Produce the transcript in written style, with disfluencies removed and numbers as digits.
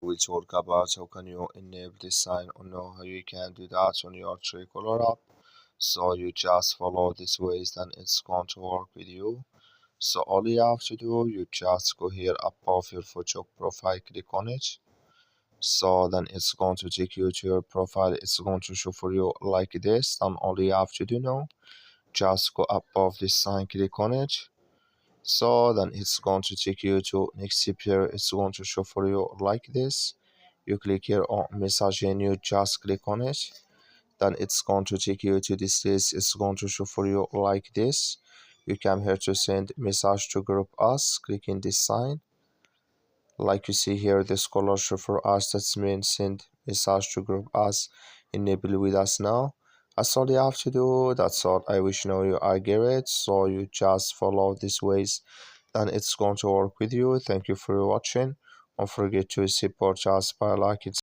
we talk about how can you enable this sign or know how you can do that on your Truecaller app. So you just follow these ways, then it's going to work with you. So all you have to do, you just go here above your photo profile, click on it. So then it's going to take you to your profile. It's going to show for you like this. Then all you have to do now, just go above this sign, click on it. So then it's going to take you to next step here. It's going to show for you like this. You click here on message and you just click on it. Then it's going to take you to this list. It's going to show for you like this. You come here to send message to group us, clicking this sign. Like you see here, this color show for us, that's means send message to group us, enable with us now. That's all you have to do. That's all. I wish you know you are great. So you just follow these ways, then it's going to work with you. Thank you for watching. Don't forget to support us by liking.